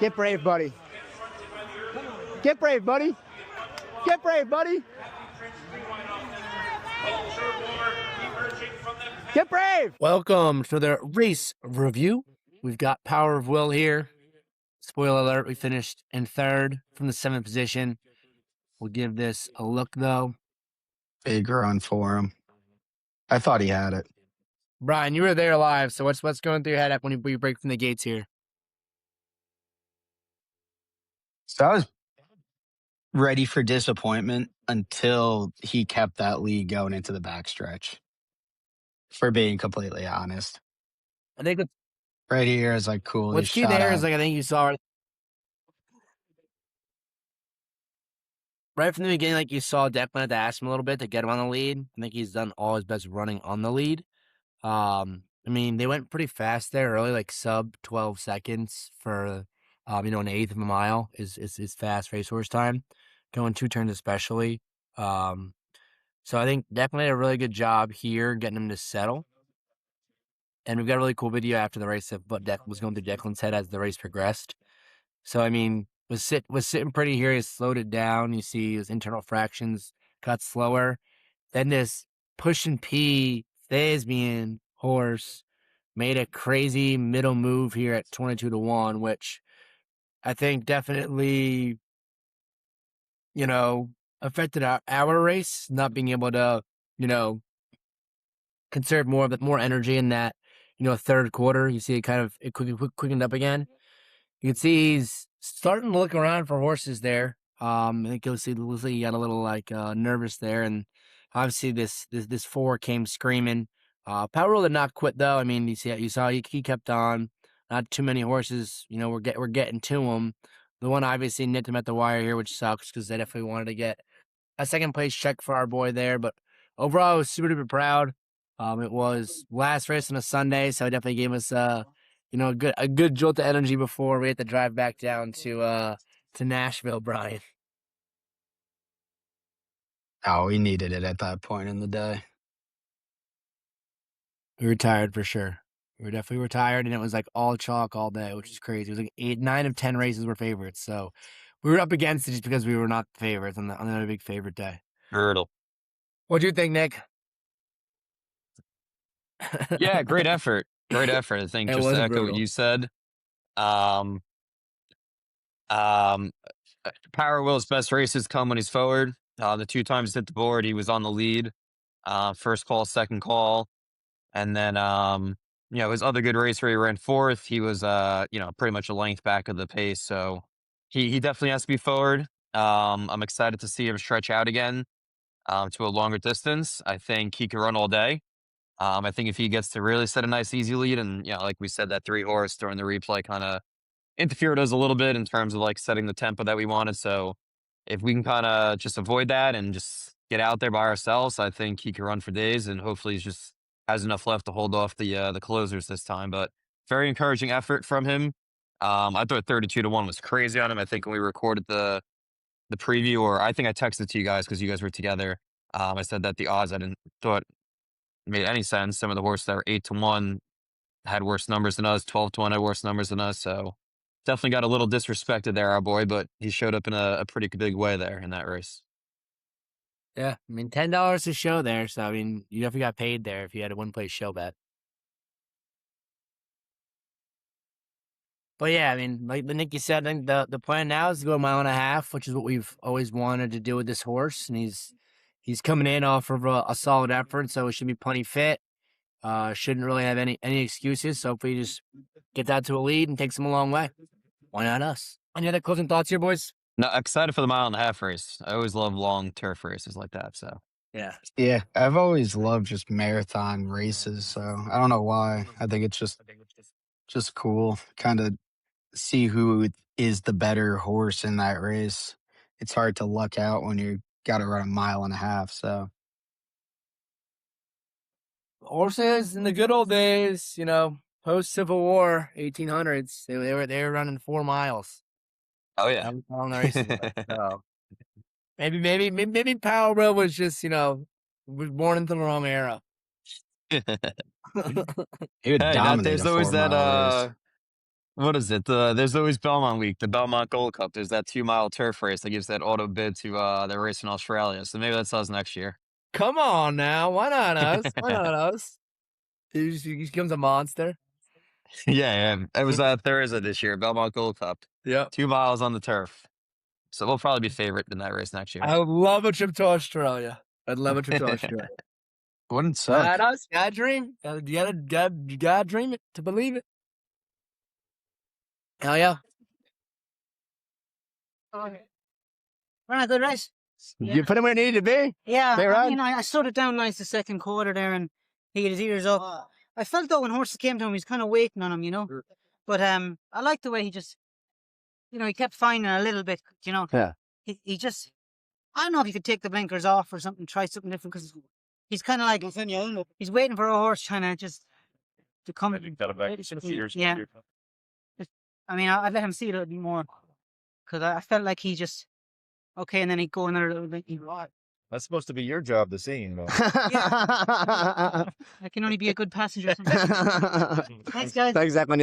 Get brave, buddy. Get brave, buddy. Get brave, buddy. Get brave. Welcome to the race review. We've got Power of Will here. Spoiler alert, we finished in third from the 7th position. We'll give this a look, though. Big run for him. I thought he had it. Brian, you were there live, so what's going through your head when you break from the gates here? So I was ready for disappointment until he kept that lead going into the backstretch. For being completely honest. I think right here is like cool. What's key there is like I think you saw right from the beginning, like you saw Declan had to ask him a little bit to get him on the lead. I think he's done all his best running on the lead. I mean, they went pretty fast there early, like sub 12 seconds for, an eighth of a mile is fast racehorse time, going 2 turns especially. So I think Declan did a really good job here getting him to settle. And we've got a really cool video after the race of what was going through Declan's head as the race progressed. So, I mean, was sitting pretty here. He slowed it down. You see his internal fractions got slower. Then this Push and P Thespian horse made a crazy middle move here at 22-1, which I think definitely, affected our race, not being able to, conserve more energy in that, third quarter. You see it quickened up again. You can see he's starting to look around for horses there. I think looks like he got a little nervous there, and obviously this 4 came screaming. Power did not quit though. I mean, you saw he kept on. Not too many horses, we're getting to him. The one obviously nipped him at the wire here, which sucks because they definitely wanted to get a second place check for our boy there. But overall, I was super duper proud. It was last race on a Sunday, so it definitely gave us a good jolt of energy before we had to drive back down to Nashville, Brian. Oh, we needed it at that point in the day. We were tired for sure. We were tired, and it was like all chalk all day, which is crazy. It was like 9 of 10 races were favorites, so we were up against it just because we were not favorites on the big favorite day. Brutal. What do you think, Nick? Yeah, great effort. Great effort. I think just to echo what you said. Power Will's best races come when he's forward. The 2 times hit the board, he was on the lead. First call, second call. And then, his other good race where he ran 4th, he was, pretty much a length back of the pace. So he definitely has to be forward. I'm excited to see him stretch out again to a longer distance. I think he can run all day. I think if he gets to really set a nice easy lead and, like we said, that 3 horse during the replay kind of interfered us a little bit in terms of like setting the tempo that we wanted. So if we can kind of just avoid that and just get out there by ourselves, I think he can run for days, and hopefully he's just has enough left to hold off the closers this time. But very encouraging effort from him. I thought 32-1 was crazy on him. I think when we recorded the preview, or I think I texted to you guys because you guys were together. I said that the odds I didn't thought made any sense. Some of the horses that were 8-1 had worse numbers than us. 12-1 had worse numbers than us. So definitely got a little disrespected there, our boy, but he showed up in a pretty big way there in that race. Yeah, I mean, $10 to show there. So, I mean, you definitely got paid there if you had a one-place show bet. But yeah, I mean, like Nick, you said, I think the plan now is to go 1.5 miles, which is what we've always wanted to do with this horse. And he's coming in off of a solid effort, so it should be plenty fit. Shouldn't really have any excuses. So if we just get that to a lead and takes him a long way, why not us? Any other closing thoughts here, boys? No, excited for the 1.5 mile race. I always love long turf races like that. So yeah, I've always loved just marathon races. So I don't know why. I think it's just cool, kind of see who is the better horse in that race. It's hard to luck out when you got to run 1.5 miles. So horses in the good old days, post Civil War, 1800s, they were running 4 miles. Oh yeah, on the races. So maybe Power Will was just was born into the wrong era. He would dominate there's always that What is it? There's always Belmont Week, the Belmont Gold Cup. There's that 2-mile turf race that gives that auto bid to the race in Australia. So maybe that's us next year. Come on now. Why not us? Why not us? He becomes a monster. Yeah. It was Thursday this year, Belmont Gold Cup. Yeah. 2 miles on the turf. So we'll probably be favorite in that race next year. I would love a trip to Australia. I'd love a trip to Australia. Wouldn't suck. Not us. Gotta dream. You gotta dream it to believe it. Hell yeah. Ran a good race. You put him where it needed to be. Yeah, They I ran. mean, I slowed it down nice the second quarter there, and he had his ears up. I felt though when horses came to him, he was kind of waiting on him, you know. But I liked the way he just, you know, he kept finding a little bit, you know. Yeah. He just, I don't know if he could take the blinkers off or something, try something different, because he's kind of like, he's waiting for a horse trying to just to come. Yeah. I mean, I'd let him see it a little bit more, because I felt like he just, okay, and then he'd go another little bit. That's supposed to be your job, the scene, though. I can only be a good passenger. Thanks, guys. Thanks, Declan.